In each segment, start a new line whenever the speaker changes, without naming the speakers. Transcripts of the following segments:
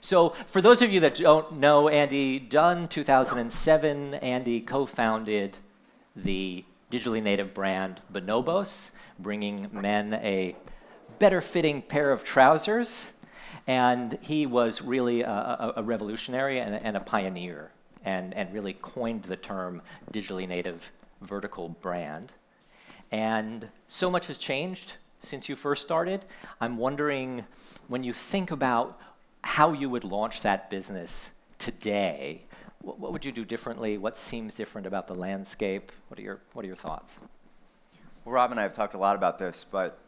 So for those of you that don't know Andy Dunn, 2007, Andy co-founded the digitally native brand Bonobos, bringing men a better fitting pair of trousers. And he was really a revolutionary and a pioneer and really coined the term digitally native vertical brand. And so much has changed since you first started. I'm wondering, when you think about how you would launch that business today, what would you do differently? What seems different about the landscape? What are your thoughts?
Well, Rob and I have talked a lot about this, but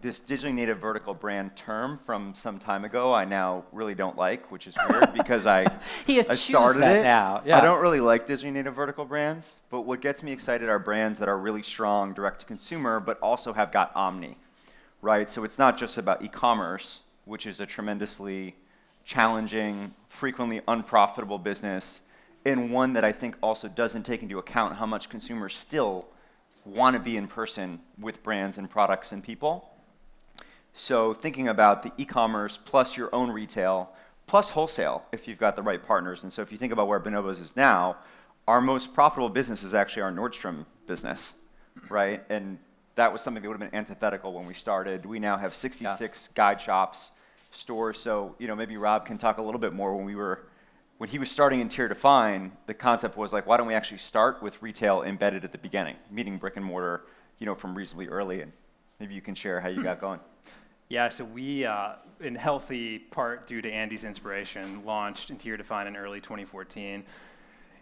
this digitally native vertical brand term from some time ago, I now really don't like, which is weird because I started it.
Now. Yeah.
I don't really like digitally native vertical brands, but what gets me excited are brands that are really strong direct to consumer, but also have got omni, right? So it's not just about e-commerce, which is a tremendously challenging, frequently unprofitable business, and one that I think also doesn't take into account how much consumers still want to be in person with brands and products and people. So thinking about the e-commerce plus your own retail plus wholesale if you've got the right partners. And so if you think about where Bonobos is now, our most profitable business is actually our Nordstrom business, right? And that was something that would have been antithetical when we started. We now have 66 guide shops, stores. So maybe Rob can talk a little bit more. When he was starting Interior Define, the concept was like, why don't we actually start with retail embedded at the beginning, meaning brick and mortar, from reasonably early, and maybe you can share how you got going.
Yeah, so we, in healthy part due to Andy's inspiration, launched Interior Define in early 2014.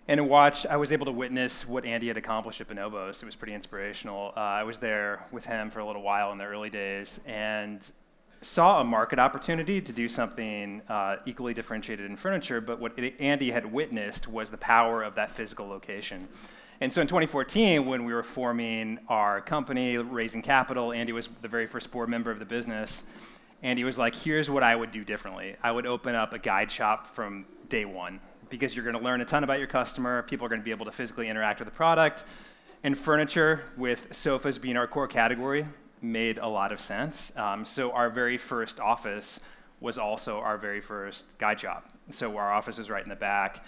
And I was able to witness what Andy had accomplished at Bonobos. It was pretty inspirational. I was there with him for a little while in the early days and saw a market opportunity to do something equally differentiated in furniture, but what Andy had witnessed was the power of that physical location. And so in 2014, when we were forming our company, raising capital, Andy was the very first board member of the business. Andy was like, here's what I would do differently. I would open up a guide shop from day one, because you're going to learn a ton about your customer. People are going to be able to physically interact with the product. And furniture, with sofas being our core category, made a lot of sense. So our very first office was also our very first guide shop. So our office is right in the back.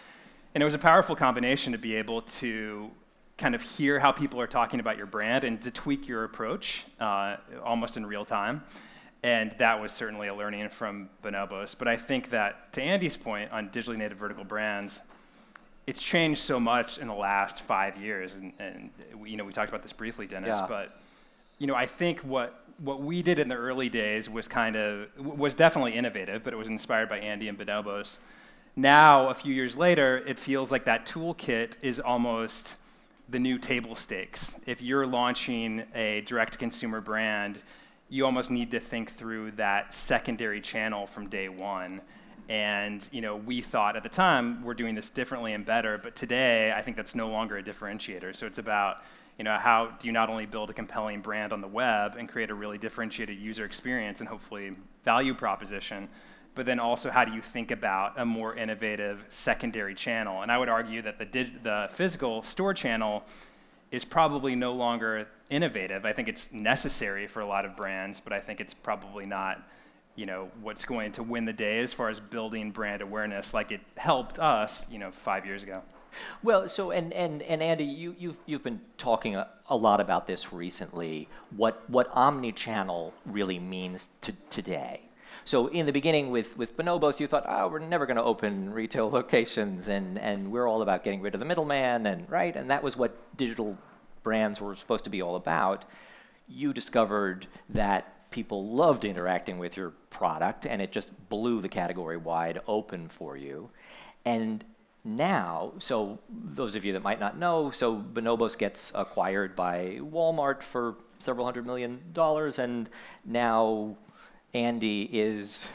And it was a powerful combination to be able to kind of hear how people are talking about your brand and to tweak your approach almost in real time. And that was certainly a learning from Bonobos. But I think that, to Andy's point on digitally native vertical brands, it's changed so much in the last 5 years. And we talked about this briefly, Dennis, but I think what we did in the early days was definitely innovative, but it was inspired by Andy and Bonobos. Now, a few years later, it feels like that toolkit is almost the new table stakes. If you're launching a direct-to-consumer brand, you almost need to think through that secondary channel from day one. And we thought at the time we're doing this differently and better, but today I think that's no longer a differentiator. So it's about how do you not only build a compelling brand on the web and create a really differentiated user experience and hopefully value proposition, but then also how do you think about a more innovative secondary channel? And I would argue that the physical store channel is probably no longer innovative. I think it's necessary for a lot of brands, but I think it's probably not what's going to win the day as far as building brand awareness like it helped us 5 years ago.
Well, so and Andy, you've been talking a lot about this recently. What omni-channel really means today. So in the beginning with Bonobos, you thought, we're never going to open retail locations, and we're all about getting rid of the middleman, and that was what digital brands were supposed to be all about. You discovered that people loved interacting with your product, and it just blew the category wide open for you. And now, so those of you that might not know, so Bonobos gets acquired by Walmart for several $100 million, and now Andy is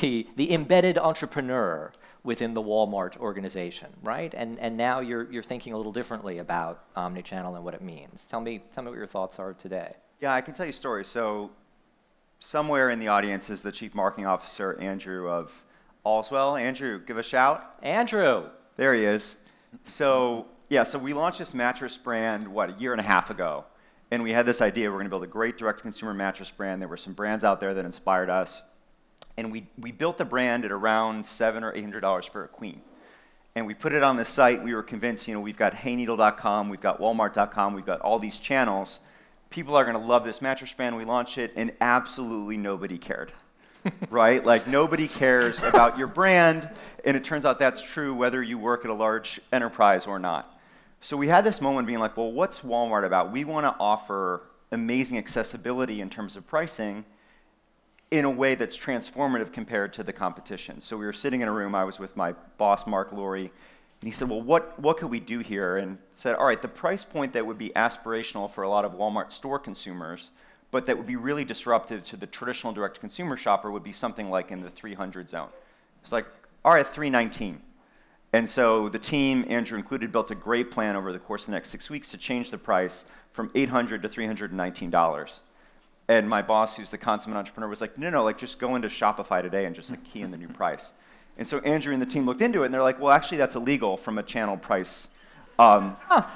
the embedded entrepreneur within the Walmart organization, right? And now you're thinking a little differently about omnichannel and what it means. Tell me what your thoughts are today.
Yeah, I can tell you a story. So somewhere in the audience is the Chief Marketing Officer, Andrew of Allswell. Andrew, give a shout.
Andrew.
There he is. So we launched this mattress brand, a year and a half ago. And we had this idea, we're going to build a great direct-to-consumer mattress brand. There were some brands out there that inspired us. And we built the brand at around $700 or $800 for a queen. And we put it on the site. We were convinced, we've got heyneedle.com, we've got walmart.com, we've got all these channels. People are going to love this mattress brand. We launched it, and absolutely nobody cared, right? Like, nobody cares about your brand, and it turns out that's true whether you work at a large enterprise or not. So we had this moment being like, well, what's Walmart about? We want to offer amazing accessibility in terms of pricing in a way that's transformative compared to the competition. So we were sitting in a room. I was with my boss, Mark Laurie, and he said, well, what could we do here? And said, all right, the price point that would be aspirational for a lot of Walmart store consumers, but that would be really disruptive to the traditional direct-to-consumer shopper would be something like in the 300 zone. It's like, all right, $319. And so the team, Andrew included, built a great plan over the course of the next 6 weeks to change the price from $800 to $319. And my boss, who's the consummate entrepreneur, was like, no, like, just go into Shopify today and just like key in the new price. And so Andrew and the team looked into it, and they're like, well, actually, that's illegal from a channel price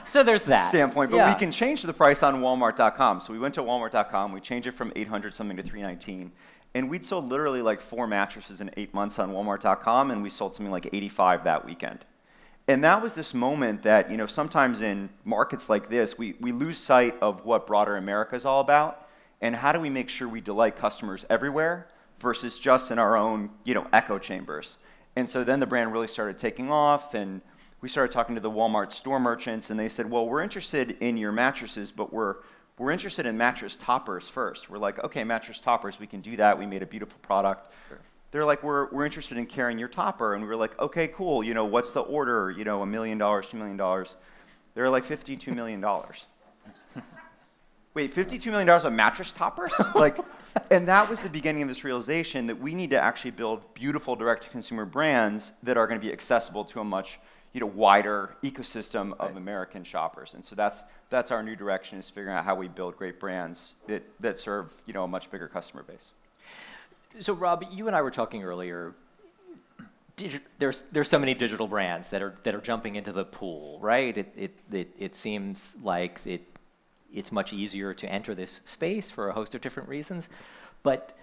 so there's that
standpoint, but we can change the price on Walmart.com. So we went to Walmart.com, we changed it from 800 something to 319, and we'd sold literally like 4 mattresses in 8 months on Walmart.com, and we sold something like 85 that weekend. And that was this moment that, sometimes in markets like this, we lose sight of what broader America is all about, and how do we make sure we delight customers everywhere versus just in our own, echo chambers. And so then the brand really started taking off, and we started talking to the Walmart store merchants, and they said, well, we're interested in your mattresses, but we're interested in mattress toppers first. We're like, okay, mattress toppers, we can do that. We made a beautiful product. Sure. They're like, we're interested in carrying your topper. And we were like, okay, cool. What's the order? $1 million, $2 million. They're like, $52 million. Wait, $52 million of mattress toppers? And that was the beginning of this realization that we need to actually build beautiful direct-to-consumer brands that are going to be accessible to a much wider ecosystem of American shoppers. And so that's our new direction, is figuring out how we build great brands that serve a much bigger customer base.
So Rob, you and I were talking earlier. There's so many digital brands that are jumping into the pool, right? It seems like it's much easier to enter this space for a host of different reasons, but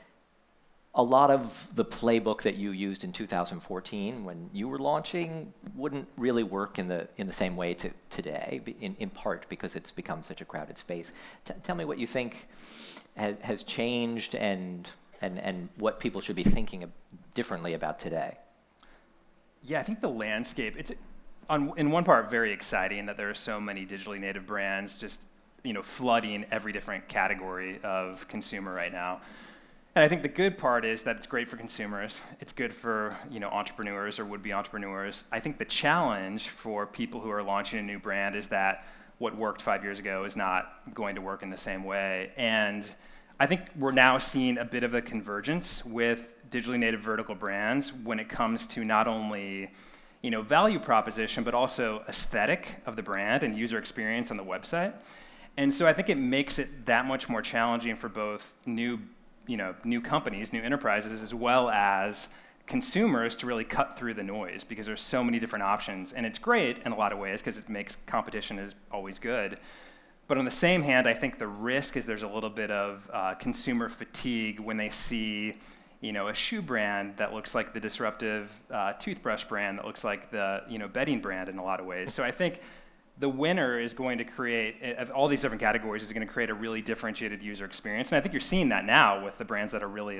a lot of the playbook that you used in 2014 when you were launching wouldn't really work in the same way today, in part because it's become such a crowded space. Tell me what you think has changed and what people should be thinking differently about today.
Yeah, I think the landscape, it's in one part very exciting that there are so many digitally native brands just flooding every different category of consumer right now. And I think the good part is that it's great for consumers. It's good for entrepreneurs or would-be entrepreneurs. I think the challenge for people who are launching a new brand is that what worked 5 years ago is not going to work in the same way. And I think we're now seeing a bit of a convergence with digitally native vertical brands when it comes to not only value proposition, but also aesthetic of the brand and user experience on the website. And so I think it makes it that much more challenging for both new companies, new enterprises, as well as consumers to really cut through the noise, because there's so many different options. And it's great in a lot of ways because it makes competition is always good. But on the same hand, I think the risk is there's a little bit of consumer fatigue when they see a shoe brand that looks like the disruptive toothbrush brand that looks like the bedding brand in a lot of ways. So I think the winner is going to create, of all these different categories, is going to create a really differentiated user experience. And I think you're seeing that now with the brands that are really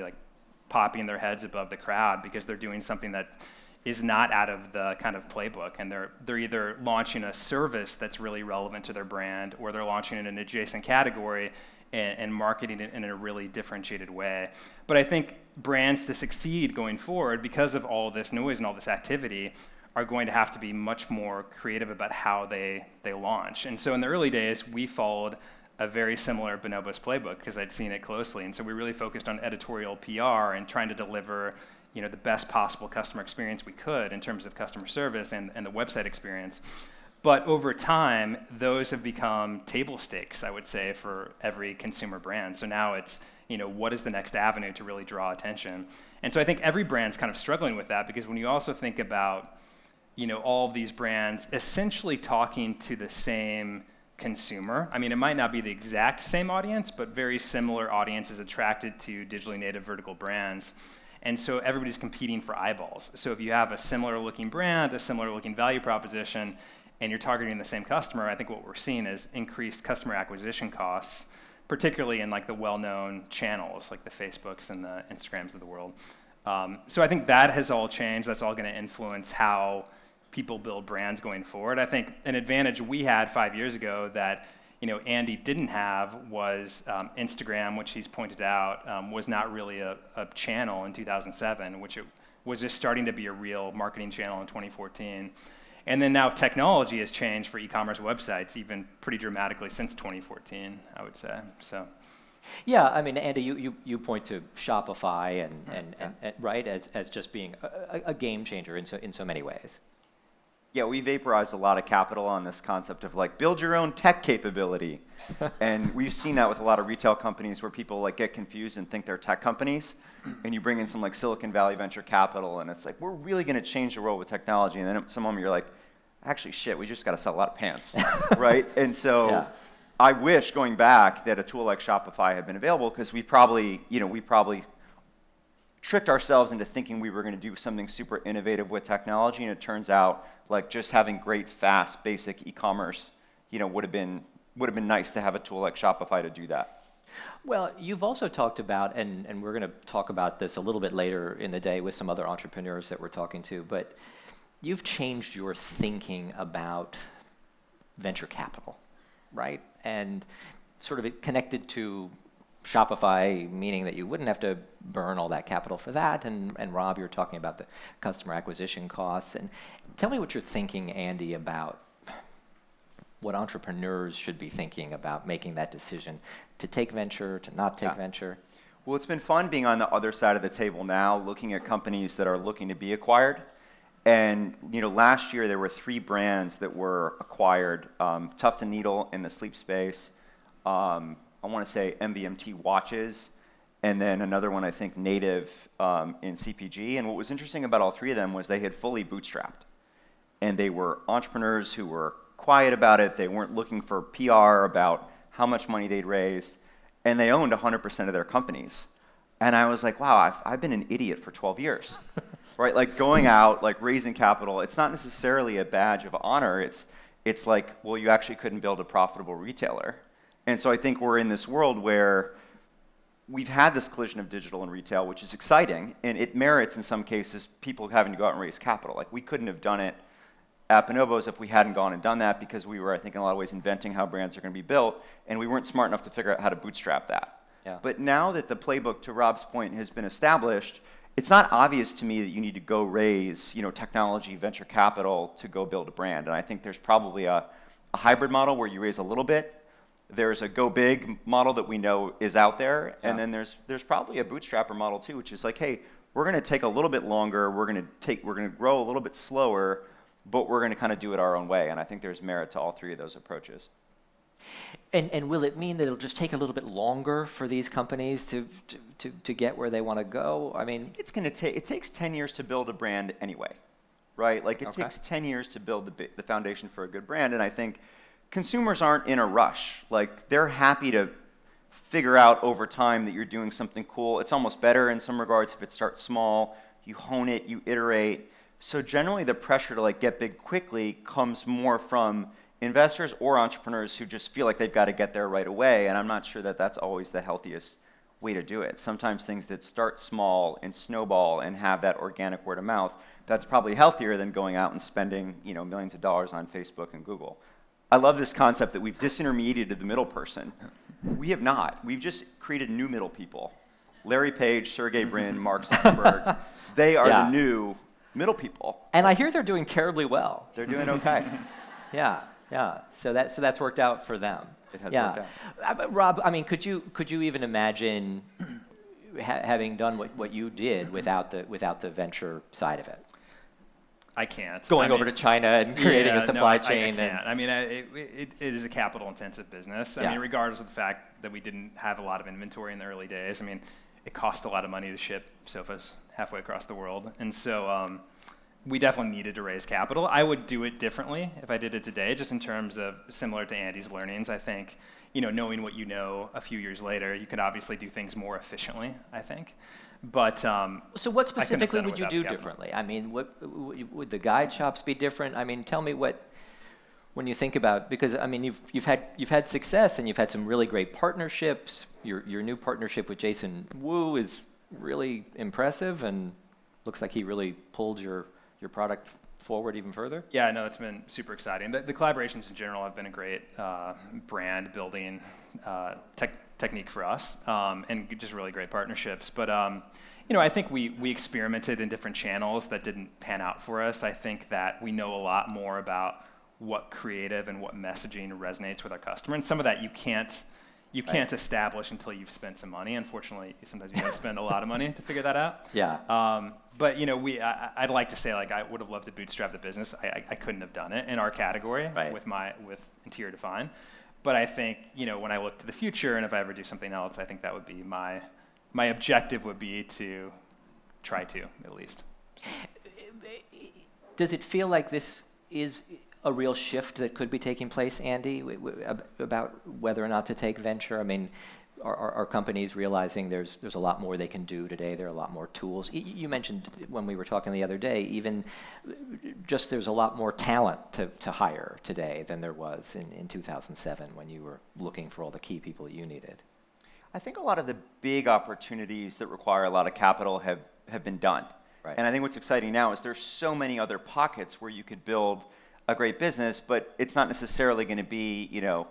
popping their heads above the crowd because they're doing something that is not out of the kind of playbook. And they're either launching a service that's really relevant to their brand, or they're launching in an adjacent category and marketing it in a really differentiated way. But I think brands to succeed going forward, because of all this noise and all this activity, are going to have to be much more creative about how they launch. And so in the early days, we followed a very similar Bonobos playbook because I'd seen it closely. And so we really focused on editorial PR and trying to deliver the best possible customer experience we could in terms of customer service and the website experience. But over time, those have become table stakes, I would say, for every consumer brand. So now it's, what is the next avenue to really draw attention? And so I think every brand's kind of struggling with that, because when you also think about all of these brands essentially talking to the same consumer. I mean, it might not be the exact same audience, but very similar audiences attracted to digitally native vertical brands. And so everybody's competing for eyeballs. So if you have a similar looking brand, a similar looking value proposition, and you're targeting the same customer, I think what we're seeing is increased customer acquisition costs, particularly in like the well-known channels, like the Facebooks and the Instagrams of the world. So I think that has all changed. That's all going to influence how people build brands going forward. I think an advantage we had 5 years ago that Andy didn't have was Instagram, which he's pointed out was not really a channel in 2007, which it was just starting to be a real marketing channel in 2014. And then now technology has changed for e-commerce websites even pretty dramatically since 2014, I would say. So.
Yeah, I mean, Andy, you point to Shopify and right as just being a game changer in so many ways.
Yeah, we vaporized a lot of capital on this concept of like build your own tech capability. And we've seen that with a lot of retail companies where people like get confused and think they're tech companies. And you bring in some like Silicon Valley venture capital and it's like, we're really going to change the world with technology. And then at some moment you're like, actually shit, we just got to sell a lot of pants, right? And so yeah. I wish going back that a tool like Shopify had been available because we probably tricked ourselves into thinking we were going to do something super innovative with technology, and it turns out like just having great, fast, basic e-commerce, would have been nice to have a tool like Shopify to do that.
Well, you've also talked about, and we're going to talk about this a little bit later in the day with some other entrepreneurs that we're talking to, but you've changed your thinking about venture capital, right? And sort of it connected to Shopify, meaning that you wouldn't have to burn all that capital for that. And Rob, you're talking about the customer acquisition costs. And tell me what you're thinking, Andy, about what entrepreneurs should be thinking about making that decision to take venture, to not take venture.
Well, it's been fun being on the other side of the table now, looking at companies that are looking to be acquired. And last year there were 3 brands that were acquired: Tuft & Needle in the sleep space, I want to say MVMT watches, and then another one, I think, Native in CPG. And what was interesting about all 3 of them was they had fully bootstrapped. And they were entrepreneurs who were quiet about it. They weren't looking for PR about how much money they'd raised. And they owned 100% of their companies. And I was like, wow, I've been an idiot for 12 years. Right? Like going out, like raising capital, it's not necessarily a badge of honor. It's like, well, you actually couldn't build a profitable retailer. And so I think we're in this world where we've had this collision of digital and retail, which is exciting, and it merits, in some cases, people having to go out and raise capital. Like, we couldn't have done it at Bonobos if we hadn't gone and done that, because we were, I think, in a lot of ways inventing how brands are going to be built, and we weren't smart enough to figure out how to bootstrap that. Yeah. But now that the playbook, to Rob's point, has been established, it's not obvious to me that you need to go raise, technology, venture capital to go build a brand. And I think there's probably a hybrid model where you raise a little bit. There's a go big model that we know is out there, and then there's probably a bootstrapper model too, which is like, hey, we're going to take a little bit longer, we're going to grow a little bit slower, but we're going to kind of do it our own way. And I think there's merit to all 3 of those approaches.
And will it mean that it'll just take a little bit longer for these companies to get where they want to go? I mean,
it's going to take, it takes 10 years to build a brand anyway, right? Like it takes 10 years to build the foundation for a good brand, and I think consumers aren't in a rush. Like, they're happy to figure out over time that you're doing something cool. It's almost better in some regards if it starts small, you hone it, you iterate. So generally the pressure to like get big quickly comes more from investors or entrepreneurs who just feel like they've got to get there right away, and I'm not sure that that's always the healthiest way to do it. Sometimes things that start small and snowball and have that organic word of mouth, that's probably healthier than going out and spending millions of dollars on Facebook and Google. I love this concept that we've disintermediated the middle person. We have not. We've just created new middle people. Larry Page, Sergey Brin, Mark Zuckerberg. They are the new middle people.
And I hear they're doing terribly well.
They're doing okay.
Yeah. So that's worked out for them.
It has worked out.
Rob, I mean, could you even imagine having done what you did without the venture side of it?
I can't.
Going over to China and creating a supply chain.
I can't. I mean, it is a capital-intensive business. I mean, regardless of the fact that we didn't have a lot of inventory in the early days, I mean, it cost a lot of money to ship sofas halfway across the world. And so we definitely needed to raise capital. I would do it differently if I did it today, just in terms of similar to Andy's learnings. I think, knowing what you know a few years later, you could obviously do things more efficiently, I think. But
So what
I couldn't have
specifically
done it
would you
without
do
the capital.
differently? I mean, what would the guide shops be different? I mean, tell me what, when you think about, because I mean, you've had success and you've had some really great partnerships. Your new partnership with Jason Wu is really impressive and looks like he really pulled your product forward even further.
Yeah, no, it's been super exciting. The collaborations in general have been a great brand building technique for us, and just really great partnerships. But you know, I think we experimented in different channels that didn't pan out for us. I think that we know a lot more about what creative and what messaging resonates with our customer, and some of that you can't establish until you've spent some money. Unfortunately, sometimes you got to spend a lot of money to figure that out.
Yeah.
But you know, I'd like to say like I would have loved to bootstrap the business. I couldn't have done it in our category with Interior Define. But I think, you know, when I look to the future and if I ever do something else, I think that would be my objective would be to try to at least. So.
Does it feel like this is a real shift that could be taking place, Andy, about whether or not to take venture? I mean, are companies realizing there's a lot more they can do today? There are a lot more tools. You mentioned when we were talking the other day, even just there's a lot more talent to hire today than there was in 2007 when you were looking for all the key people that you needed.
I think a lot of the big opportunities that require a lot of capital have been done.
Right.
And I think what's exciting now is there's so many other pockets where you could build a great business, but it's not necessarily going to be, you know,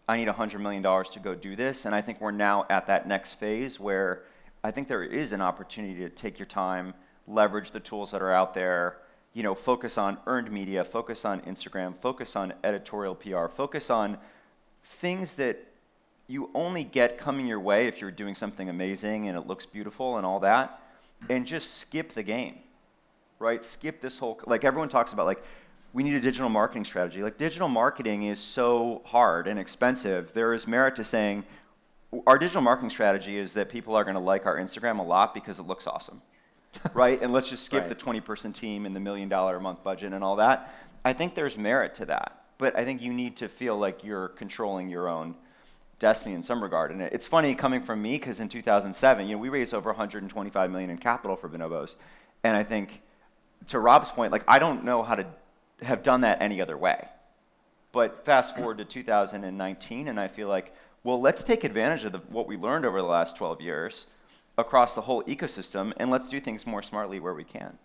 I need $100 million to go do this. And I think we're now at that next phase where I think there is an opportunity to take your time, leverage the tools that are out there, you know, focus on earned media, focus on Instagram, focus on editorial PR, focus on things that you only get coming your way if you're doing something amazing and it looks beautiful and all that, and just skip the game, right? Skip this whole, like everyone talks about, like, we need a digital marketing strategy. Like, digital marketing is so hard and expensive. There is merit to saying our digital marketing strategy is that people are going to like our Instagram a lot because it looks awesome, right? And let's just skip the 20-person team and the $1 million a month budget and all that. I think there's merit to that, but I think you need to feel like you're controlling your own destiny in some regard. And it's funny coming from me because in 2007, you know, we raised over $125 million in capital for Bonobos, and I think to Rob's point, like, I don't know how to have done that any other way. But fast forward to 2019, and I feel like, well, let's take advantage of what we learned over the last 12 years across the whole ecosystem, and let's do things more smartly where we can.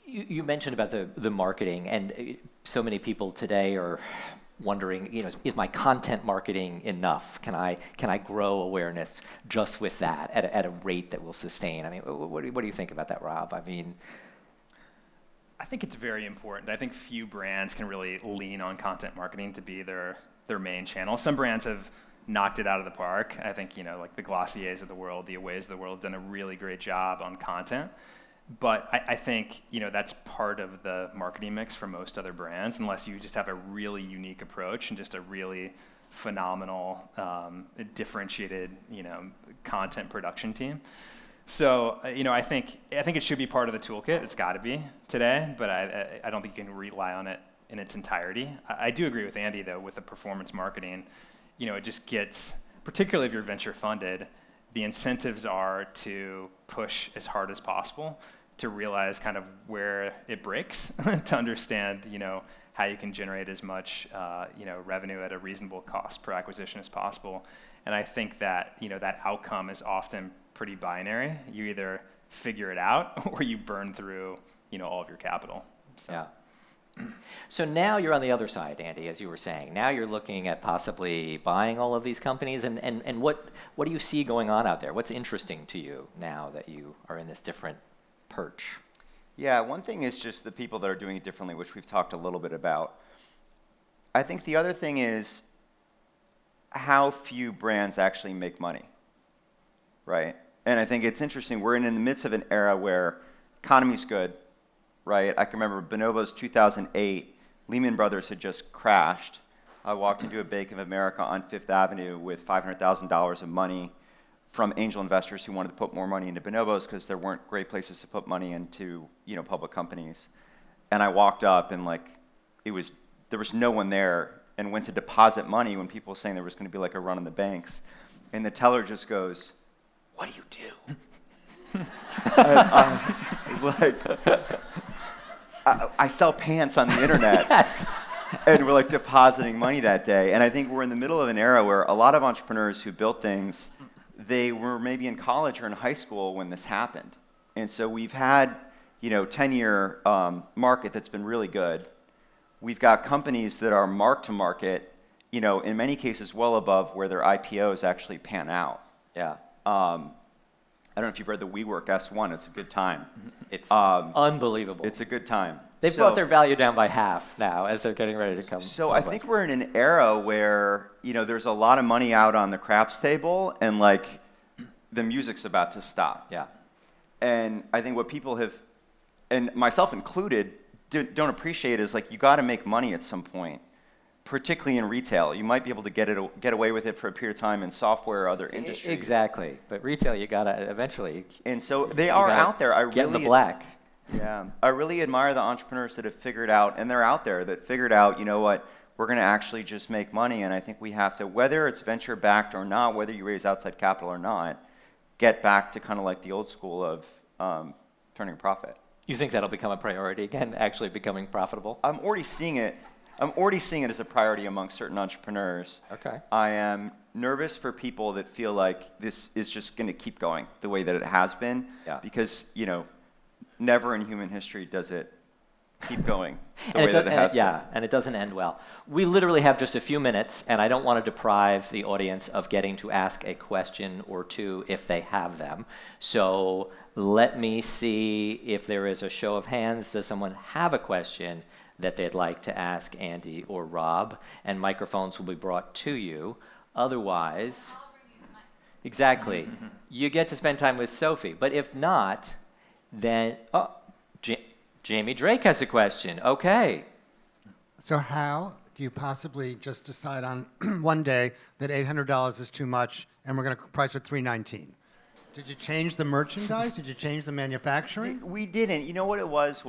You mentioned about the marketing, and so many people today are wondering, you know, is my content marketing enough? Can I grow awareness just with that at a rate that will sustain? I mean, what do you think about that, Rob? I mean,
I think it's very important. I think few brands can really lean on content marketing to be their main channel. Some brands have knocked it out of the park. I think, you know, like the Glossiers of the world, the Aways of the world have done a really great job on content. But I think, you know, that's part of the marketing mix for most other brands, unless you just have a really unique approach and just a really phenomenal, differentiated, you know, content production team. So, you know, I think it should be part of the toolkit. It's got to be today, but I don't think you can rely on it in its entirety. I do agree with Andy, though, with the performance marketing. You know, it just gets, particularly if you're venture funded, the incentives are to push as hard as possible to realize kind of where it breaks, to understand, you know, how you can generate as much, you know, revenue at a reasonable cost per acquisition as possible. And I think that, you know, that outcome is often pretty binary. You either figure it out or you burn through, you know, all of your capital. So.
Yeah. So now you're on the other side, Andy, as you were saying. Now you're looking at possibly buying all of these companies, and what do you see going on out there? What's interesting to you now that you are in this different perch?
Yeah, one thing is just the people that are doing it differently, which we've talked a little bit about. I think the other thing is how few brands actually make money, right? And I think it's interesting. We're in the midst of an era where economy's good, right? I can remember Bonobos 2008, Lehman Brothers had just crashed. I walked into a Bank of America on Fifth Avenue with $500,000 of money from angel investors who wanted to put more money into Bonobos because there weren't great places to put money into, you know, public companies. And I walked up and like, there was no one there, and went to deposit money when people were saying there was going to be like a run on the banks. And the teller just goes, what do you do? I was like, I sell pants on the internet.
Yes.
And we're like depositing money that day. And I think we're in the middle of an era where a lot of entrepreneurs who built things, they were maybe in college or in high school when this happened. And so we've had, 10-year market that's been really good. We've got companies that are mark to market, in many cases well above where their IPOs actually pan out.
Yeah.
I don't know if you've read the WeWork S1. It's a good time.
It's unbelievable.
It's a good time.
They've brought their value down by half now as they're getting ready to come.
So I think we're in an era where, there's a lot of money out on the craps table and like the music's about to stop.
Yeah.
And I think what people have, and myself included, don't appreciate is like you got to make money at some point, particularly in retail. You might be able to get away with it for a period of time in software or other industries.
Exactly. But retail, you got to eventually.
And so they are out there.
Get in the black.
Yeah, I really admire the entrepreneurs that have figured out, and they're out there, that figured out, we're going to actually just make money, and I think we have to, whether it's venture-backed or not, whether you raise outside capital or not, get back to kind of like the old school of turning a profit.
You think that'll become a priority again, actually becoming profitable?
I'm already seeing it. I'm already seeing it as a priority among certain entrepreneurs.
Okay.
I am nervous for people that feel like this is just going to keep going the way that it has been, because, never in human history does it keep going the way that it has been.
Yeah, and it doesn't end well. We literally have just a few minutes, and I don't want to deprive the audience of getting to ask a question or two if they have them. So let me see if there is a show of hands. Does someone have a question that they'd like to ask Andy or Rob? And microphones will be brought to you. Otherwise,
I'll bring you the mic.
Exactly. You get to spend time with Sophie. But if not, then, Jamie Drake has a question. Okay.
So how do you possibly just decide on one day that $800 is too much and we're going to price it $319? Did you change the merchandise? Did you change the manufacturing?
We didn't. You know what it was,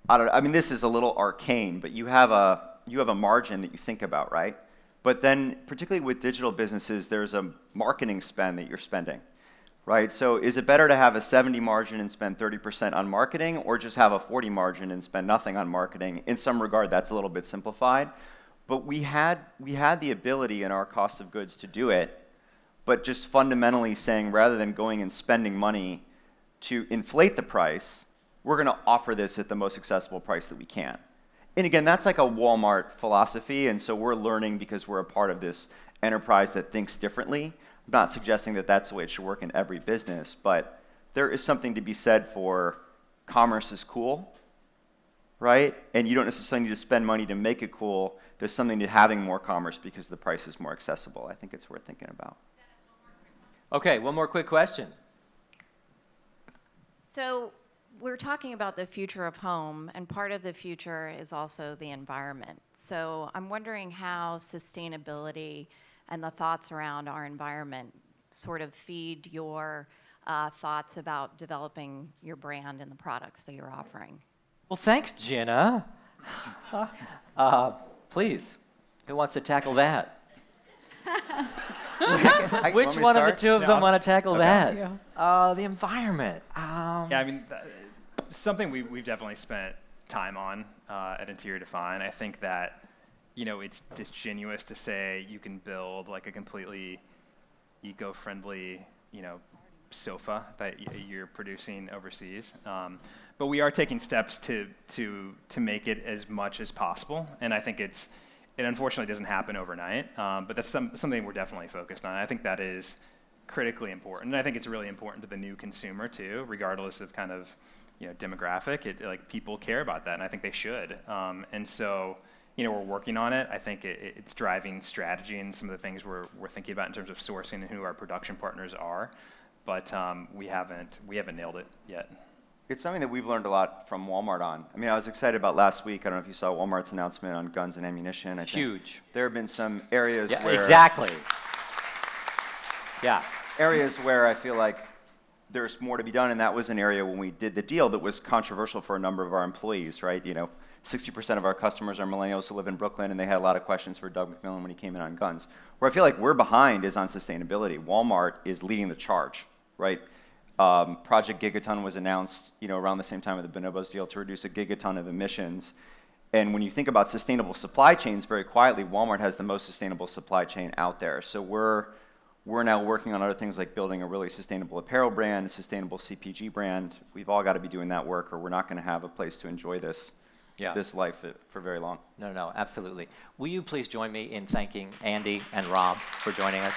I mean, this is a little arcane, but you have a margin that you think about, right? But then, particularly with digital businesses, there's a marketing spend that you're spending. Right, so is it better to have a 70 margin and spend 30% on marketing, or just have a 40 margin and spend nothing on marketing? In some regard, that's a little bit simplified, but we had the ability in our cost of goods to do it, but just fundamentally saying rather than going and spending money to inflate the price, we're going to offer this at the most accessible price that we can. And again, that's like a Walmart philosophy, and so we're learning because we're a part of this enterprise that thinks differently. I'm not suggesting that that's the way it should work in every business, but there is something to be said for commerce is cool, right? And you don't necessarily need to spend money to make it cool. There's something to having more commerce because the price is more accessible. I think it's worth thinking about.
Okay, one more quick question.
So we're talking about the future of home, and part of the future is also the environment. So I'm wondering how sustainability and the thoughts around our environment sort of feed your thoughts about developing your brand and the products that you're offering.
Well, thanks, Jenna. Please, who wants to tackle that? Which one of the two of them want to tackle that? The environment.
Yeah, I mean, something we've definitely spent time on at Interior Define. I think that it's disingenuous to say you can build like a completely eco-friendly, sofa that you're producing overseas. But we are taking steps to make it as much as possible, and I think it unfortunately doesn't happen overnight. But that's something we're definitely focused on. I think that is critically important, and I think it's really important to the new consumer too, regardless of kind of demographic. Like people care about that, and I think they should. And so. We're working on it. I think it's driving strategy and some of the things we're thinking about in terms of sourcing and who our production partners are, but we haven't nailed it yet.
It's something that we've learned a lot from Walmart on. I mean, I was excited about last week. I don't know if you saw Walmart's announcement on guns and ammunition.
Huge.
There have been some areas where
exactly. Yeah.
Areas where I feel like there's more to be done, and that was an area when we did the deal that was controversial for a number of our employees, right? 60% of our customers are millennials who live in Brooklyn, and they had a lot of questions for Doug McMillon when he came in on guns. Where I feel like we're behind is on sustainability. Walmart is leading the charge, right? Project Gigaton was announced, around the same time with the Bonobos deal to reduce a gigaton of emissions. And when you think about sustainable supply chains, very quietly, Walmart has the most sustainable supply chain out there. So we're now working on other things like building a really sustainable apparel brand, a sustainable CPG brand. We've all got to be doing that work, or we're not going to have a place to enjoy this life for very long.
No, absolutely. Will you please join me in thanking Andy and Rob for joining us?